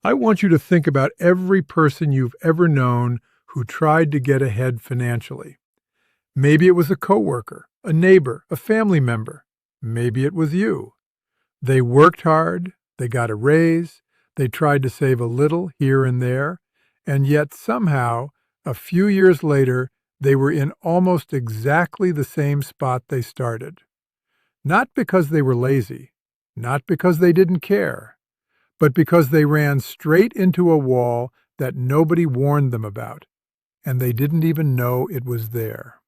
I want you to think about every person you've ever known who tried to get ahead financially. Maybe it was a coworker, a neighbor, a family member. Maybe it was you. They worked hard, they got a raise, they tried to save a little here and there, and yet somehow, a few years later, they were in almost exactly the same spot they started. Not because they were lazy, not because they didn't care, but because they ran straight into a wall that nobody warned them about, and they didn't even know it was there.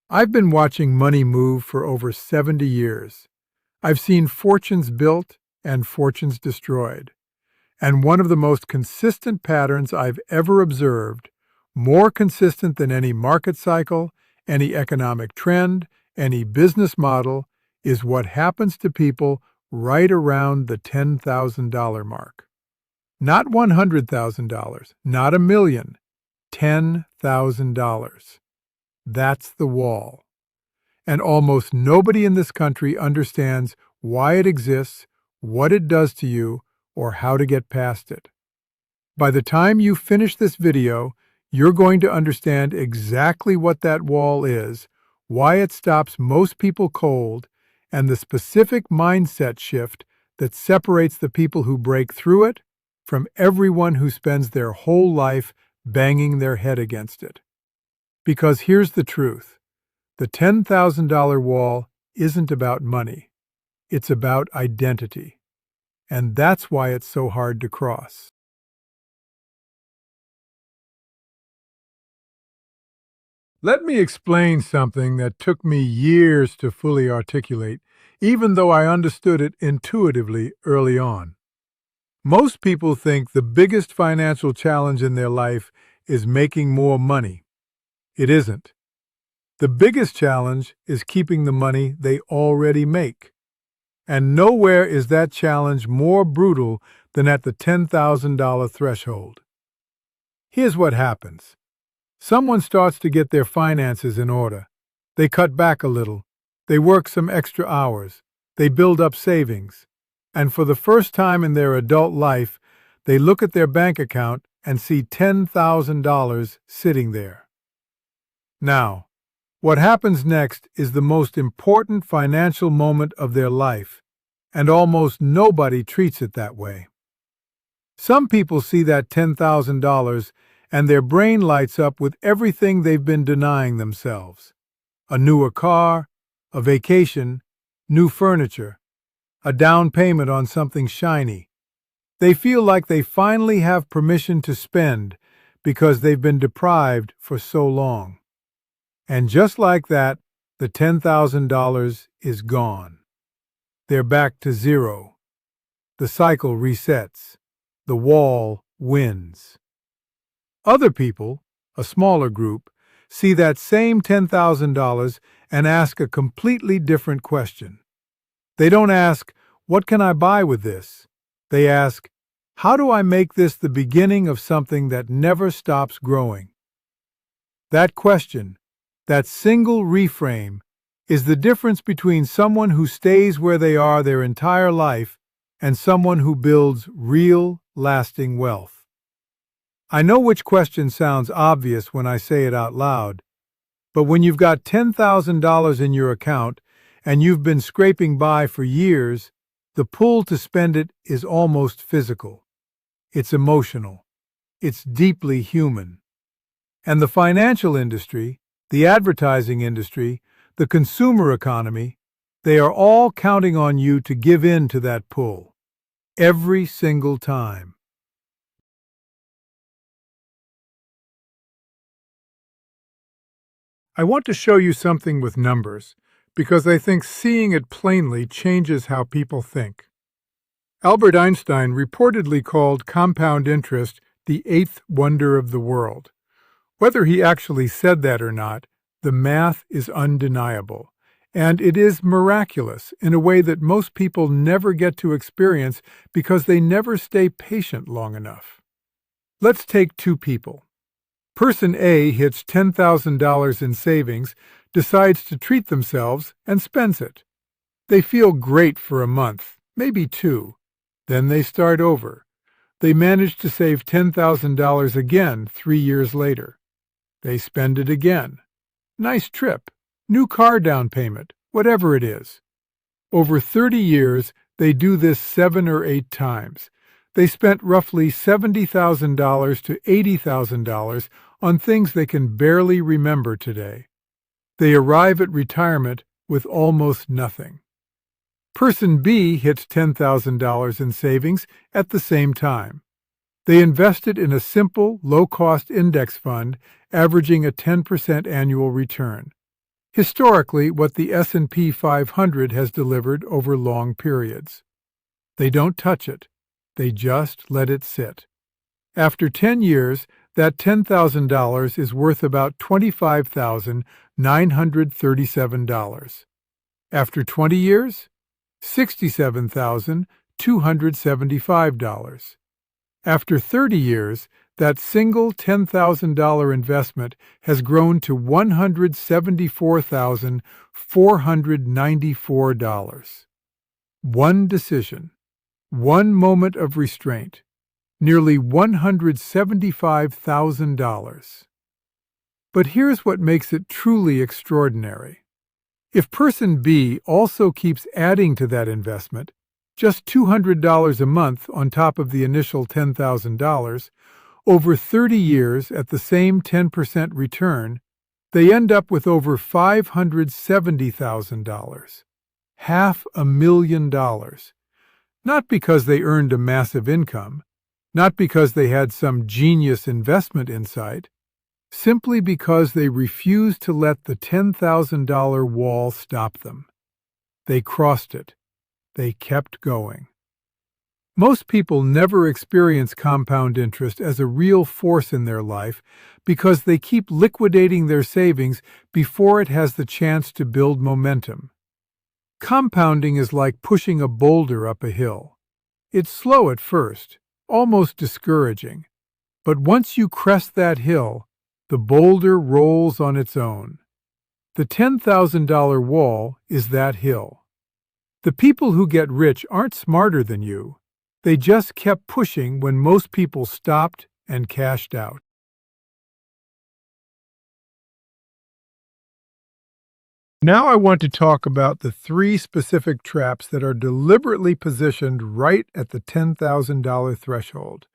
I've been watching money move for over 70 years. I've seen fortunes built and fortunes destroyed. And one of the most consistent patterns I've ever observed, more consistent than any market cycle, any economic trend, any business model, is what happens to people right around the $10,000 mark. Not $100,000, not $1 million, $10,000. That's the wall. And almost nobody in this country understands why it exists, what it does to you, or how to get past it. By the time you finish this video, you're going to understand exactly what that wall is, why it stops most people cold, and the specific mindset shift that separates the people who break through it from everyone who spends their whole life banging their head against it. Because here's the truth. The $10,000 wall isn't about money. It's about identity. And that's why it's so hard to cross. Let me explain something that took me years to fully articulate, even though I understood it intuitively early on. Most people think the biggest financial challenge in their life is making more money. It isn't. The biggest challenge is keeping the money they already make. And nowhere is that challenge more brutal than at the $10,000 threshold. Here's what happens. Someone starts to get their finances in order. They cut back a little. They work some extra hours. They build up savings. And for the first time in their adult life, they look at their bank account and see $10,000 sitting there. Now, what happens next is the most important financial moment of their life, and almost nobody treats it that way. Some people see that $10,000 and their brain lights up with everything they've been denying themselves. A newer car, a vacation, new furniture, a down payment on something shiny. They feel like they finally have permission to spend because they've been deprived for so long. And just like that, the $10,000 is gone. They're back to zero. The cycle resets. The wall wins. Other people, a smaller group, see that same $10,000 and ask a completely different question. They don't ask, "What can I buy with this?" They ask, "How do I make this the beginning of something that never stops growing?" That question, that single reframe, is the difference between someone who stays where they are their entire life and someone who builds real, lasting wealth. I know which question sounds obvious when I say it out loud, but when you've got $10,000 in your account and you've been scraping by for years, the pull to spend it is almost physical. It's emotional. It's deeply human. And the financial industry, the advertising industry, the consumer economy, they are all counting on you to give in to that pull. Every single time. I want to show you something with numbers, because I think seeing it plainly changes how people think. Albert Einstein reportedly called compound interest the eighth wonder of the world. Whether he actually said that or not, the math is undeniable, and it is miraculous in a way that most people never get to experience because they never stay patient long enough. Let's take two people. Person A hits $10,000 in savings, decides to treat themselves, and spends it. They feel great for a month, maybe two. Then they start over. They manage to save $10,000 again 3 years later. They spend it again. Nice trip, new car down payment, whatever it is. Over 30 years, they do this 7 or 8 times. They spent roughly $70,000 to $80,000 on things they can barely remember today. They arrive at retirement with almost nothing. Person B hits $10,000 in savings at the same time. They invested in a simple, low-cost index fund averaging a 10% annual return. Historically, what the S&P 500 has delivered over long periods. They don't touch it. They just let it sit. After 10 years, that $10,000 is worth about $25,937. After 20 years, $67,275. After 30 years, that single $10,000 investment has grown to $174,494. One decision, one moment of restraint, nearly $175,000. But here's what makes it truly extraordinary. If person B also keeps adding to that investment, just $200 a month on top of the initial $10,000, over 30 years at the same 10% return, they end up with over $570,000. $500,000. Not because they earned a massive income, not because they had some genius investment insight, simply because they refused to let the $10,000 wall stop them. They crossed it. They kept going. Most people never experience compound interest as a real force in their life because they keep liquidating their savings before it has the chance to build momentum. Compounding is like pushing a boulder up a hill. It's slow at first, almost discouraging, but once you crest that hill, the boulder rolls on its own. The $10,000 wall is that hill. The people who get rich aren't smarter than you. They just kept pushing when most people stopped and cashed out. Now I want to talk about the 3 specific traps that are deliberately positioned right at the $10,000 threshold.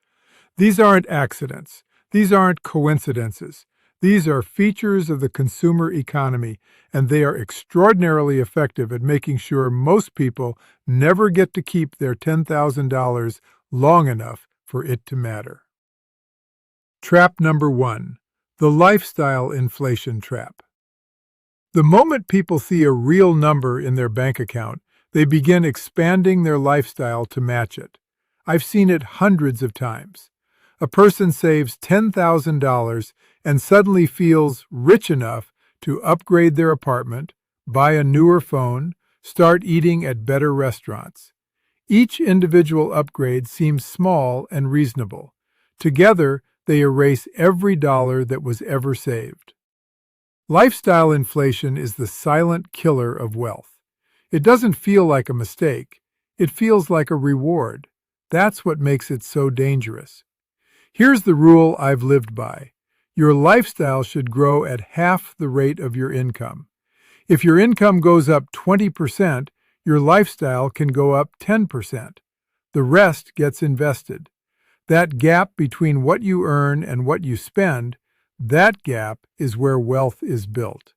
These aren't accidents. These aren't coincidences. These are features of the consumer economy, and they are extraordinarily effective at making sure most people never get to keep their $10,000 long enough for it to matter. Trap number 1, the lifestyle inflation trap. The moment people see a real number in their bank account, they begin expanding their lifestyle to match it. I've seen it hundreds of times. A person saves $10,000 and suddenly feels rich enough to upgrade their apartment, buy a newer phone, start eating at better restaurants. Each individual upgrade seems small and reasonable. Together, they erase every dollar that was ever saved. Lifestyle inflation is the silent killer of wealth. It doesn't feel like a mistake. It feels like a reward. That's what makes it so dangerous. Here's the rule I've lived by. Your lifestyle should grow at half the rate of your income. If your income goes up 20%, your lifestyle can go up 10%. The rest gets invested. That gap between what you earn and what you spend, that gap is where wealth is built.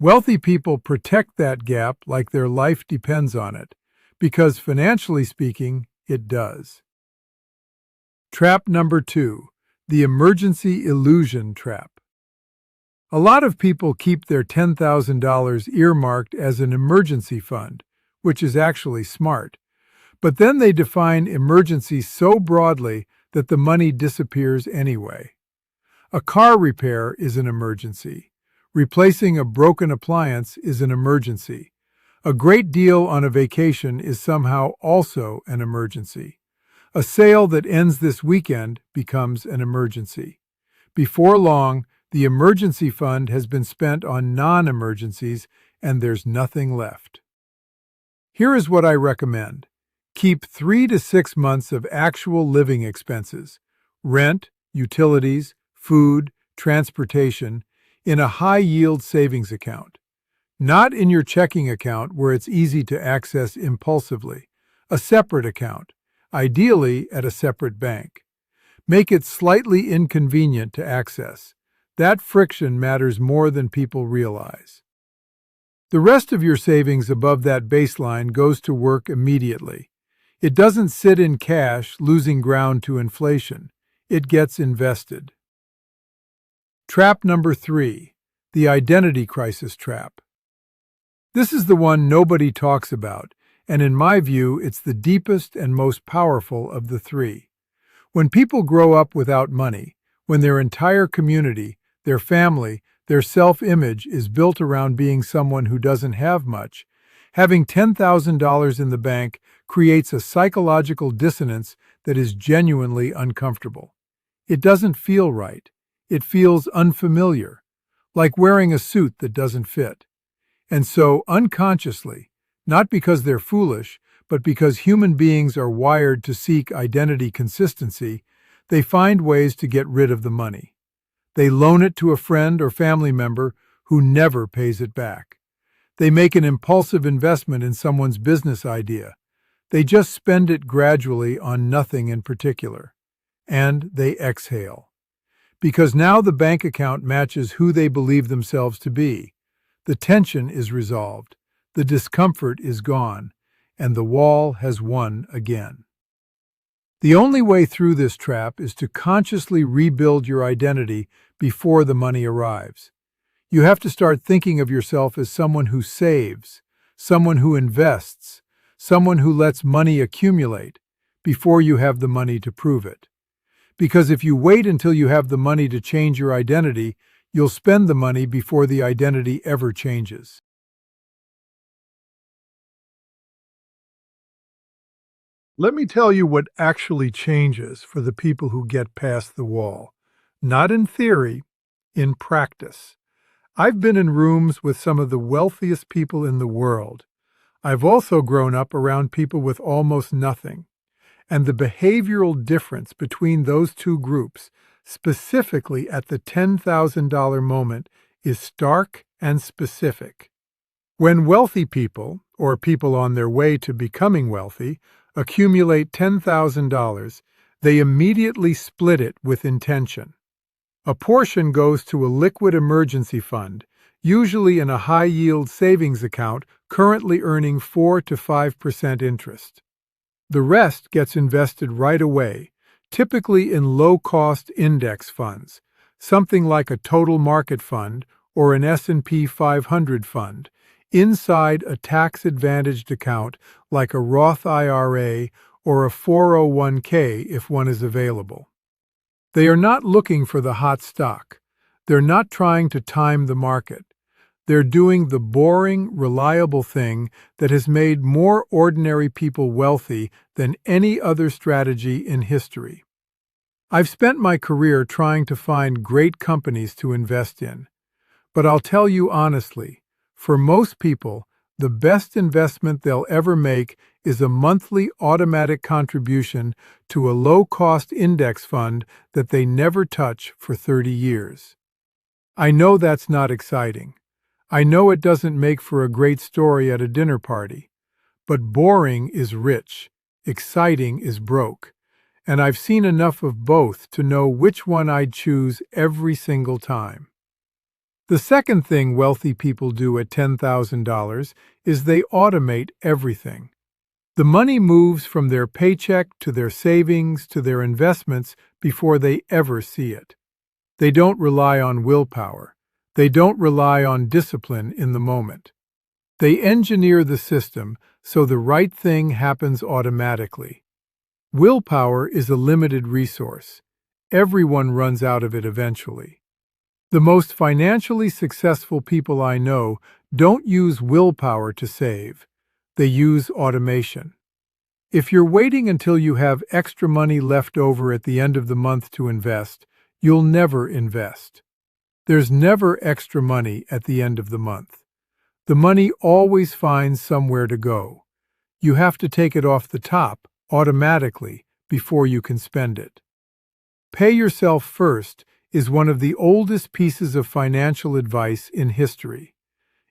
Wealthy people protect that gap like their life depends on it, because financially speaking, it does. Trap number 2, the emergency illusion trap. A lot of people keep their $10,000 earmarked as an emergency fund, which is actually smart. But then they define emergency so broadly that the money disappears anyway. A car repair is an emergency. Replacing a broken appliance is an emergency. A great deal on a vacation is somehow also an emergency. A sale that ends this weekend becomes an emergency. Before long, the emergency fund has been spent on non-emergencies and there's nothing left. Here is what I recommend. Keep 3 to 6 months of actual living expenses, rent, utilities, food, transportation, in a high-yield savings account. Not in your checking account where it's easy to access impulsively. A separate account, ideally at a separate bank. Make it slightly inconvenient to access. That friction matters more than people realize. The rest of your savings above that baseline goes to work immediately. It doesn't sit in cash, losing ground to inflation. It gets invested. Trap number 3, the identity crisis trap. This is the one nobody talks about, and in my view, it's the deepest and most powerful of the three. When people grow up without money, when their entire community, their family, their self-image is built around being someone who doesn't have much, having $10,000 in the bank creates a psychological dissonance that is genuinely uncomfortable. It doesn't feel right. It feels unfamiliar, like wearing a suit that doesn't fit. And so, unconsciously, not because they're foolish, but because human beings are wired to seek identity consistency, they find ways to get rid of the money. They loan it to a friend or family member who never pays it back. They make an impulsive investment in someone's business idea. They just spend it gradually on nothing in particular. And they exhale. Because now the bank account matches who they believe themselves to be. The tension is resolved, the discomfort is gone, and the wall has won again. The only way through this trap is to consciously rebuild your identity before the money arrives. You have to start thinking of yourself as someone who saves, someone who invests, someone who lets money accumulate before you have the money to prove it. Because if you wait until you have the money to change your identity, you'll spend the money before the identity ever changes. Let me tell you what actually changes for the people who get past the wall. Not in theory, in practice. I've been in rooms with some of the wealthiest people in the world. I've also grown up around people with almost nothing. And the behavioral difference between those two groups, specifically at the $10,000 moment, is stark and specific. When wealthy people, or people on their way to becoming wealthy, accumulate $10,000, they immediately split it with intention. A portion goes to a liquid emergency fund, usually in a high-yield savings account currently earning 4 to 5% interest. The rest gets invested right away, typically in low-cost index funds, something like a total market fund or an S&P 500 fund, inside a tax-advantaged account like a Roth IRA or a 401k if one is available. They are not looking for the hot stock. They're not trying to time the market. They're doing the boring, reliable thing that has made more ordinary people wealthy than any other strategy in history. I've spent my career trying to find great companies to invest in. But I'll tell you honestly, for most people, the best investment they'll ever make is a monthly automatic contribution to a low-cost index fund that they never touch for 30 years. I know that's not exciting. I know it doesn't make for a great story at a dinner party. But boring is rich, exciting is broke, and I've seen enough of both to know which one I'd choose every single time. The second thing wealthy people do at $10,000 is they automate everything. The money moves from their paycheck to their savings to their investments before they ever see it. They don't rely on willpower. They don't rely on discipline in the moment. They engineer the system so the right thing happens automatically. Willpower is a limited resource. Everyone runs out of it eventually. The most financially successful people I know don't use willpower to save. They use automation. If you're waiting until you have extra money left over at the end of the month to invest, you'll never invest. There's never extra money at the end of the month. The money always finds somewhere to go. You have to take it off the top automatically before you can spend it. Pay yourself first is one of the oldest pieces of financial advice in history.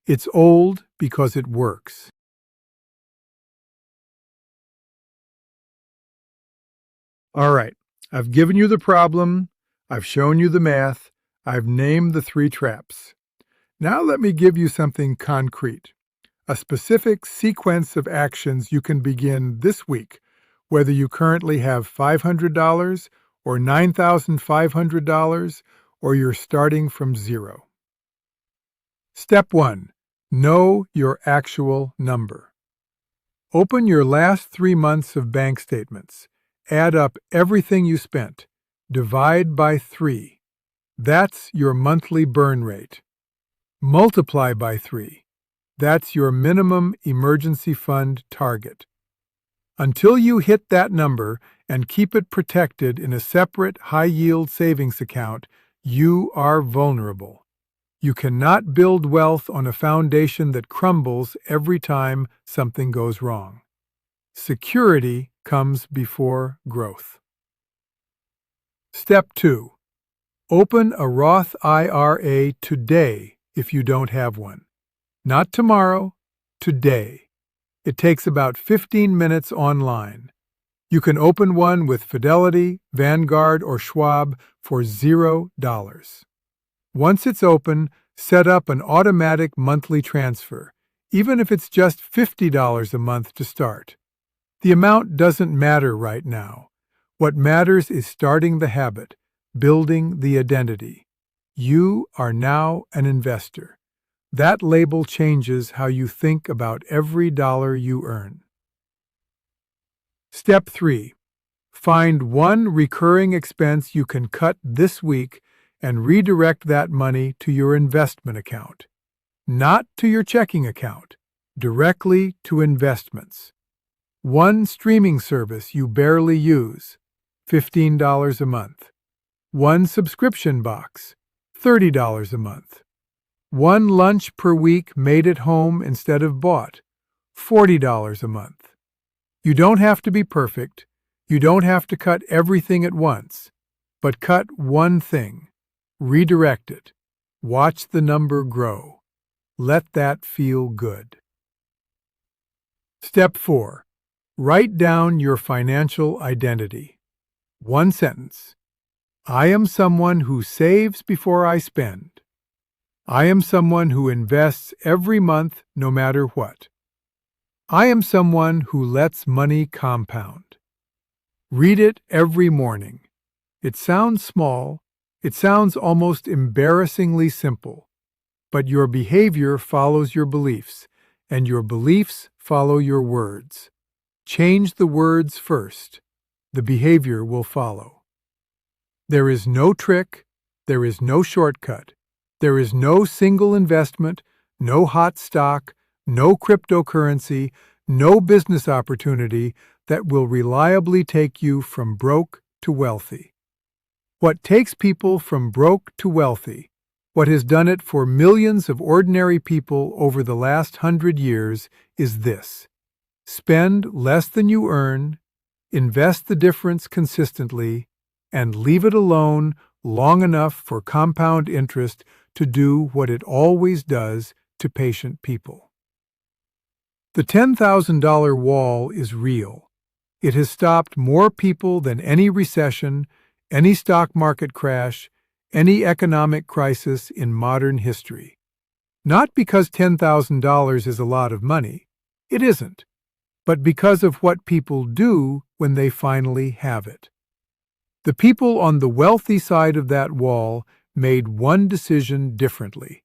It's old because it works. All right, I've given you the problem, I've shown you the math, I've named the three traps. Now let me give you something concrete, a specific sequence of actions you can begin this week, whether you currently have $500 or $9,500 or you're starting from zero. Step 1. Know your actual number. Open your last 3 months of bank statements. Add up everything you spent. Divide by 3. That's your monthly burn rate. Multiply by 3. That's your minimum emergency fund target. Until you hit that number and keep it protected in a separate high-yield savings account, you are vulnerable. You cannot build wealth on a foundation that crumbles every time something goes wrong. Security comes before growth. Step 2. Open a Roth IRA today if you don't have one. Not tomorrow, today. It takes about 15 minutes online. You can open one with Fidelity, Vanguard, or Schwab for $0. Once it's open, set up an automatic monthly transfer, even if it's just $50 a month to start. The amount doesn't matter right now. What matters is starting the habit, building the identity. You are now an investor. That label changes how you think about every dollar you earn. Step 3. Find one recurring expense you can cut this week and redirect that money to your investment account. Not to your checking account, directly to investments. One streaming service you barely use, $15 a month. One subscription box, $30 a month. One lunch per week made at home instead of bought, $40 a month. You don't have to be perfect. You don't have to cut everything at once. But cut one thing. Redirect it. Watch the number grow. Let that feel good. Step 4. Write down your financial identity. One sentence. I am someone who saves before I spend. I am someone who invests every month no matter what. I am someone who lets money compound. Read it every morning. It sounds small. It sounds almost embarrassingly simple. But your behavior follows your beliefs, and your beliefs follow your words. Change the words first. The behavior will follow. There is no trick. There is no shortcut. There is no single investment, no hot stock, no cryptocurrency, no business opportunity that will reliably take you from broke to wealthy. What takes people from broke to wealthy, what has done it for millions of ordinary people over the last 100 years, is this. Spend less than you earn, invest the difference consistently, and leave it alone long enough for compound interest to do what it always does to patient people. The $10,000 wall is real. It has stopped more people than any recession, any stock market crash, any economic crisis in modern history. Not because $10,000 is a lot of money. It isn't. But because of what people do when they finally have it. The people on the wealthy side of that wall made one decision differently.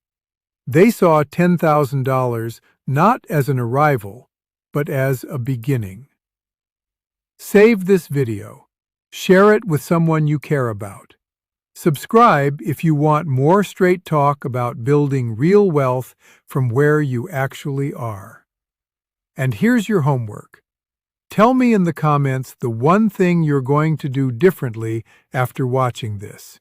They saw $10,000 not as an arrival, but as a beginning. Save this video. Share it with someone you care about. Subscribe if you want more straight talk about building real wealth from where you actually are. And here's your homework. Tell me in the comments the one thing you're going to do differently after watching this.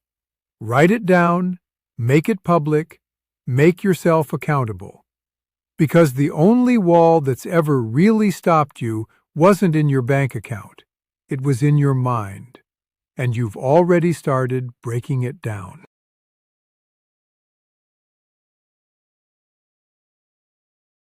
Write it down, make it public, make yourself accountable. Because the only wall that's ever really stopped you wasn't in your bank account. It was in your mind. And you've already started breaking it down.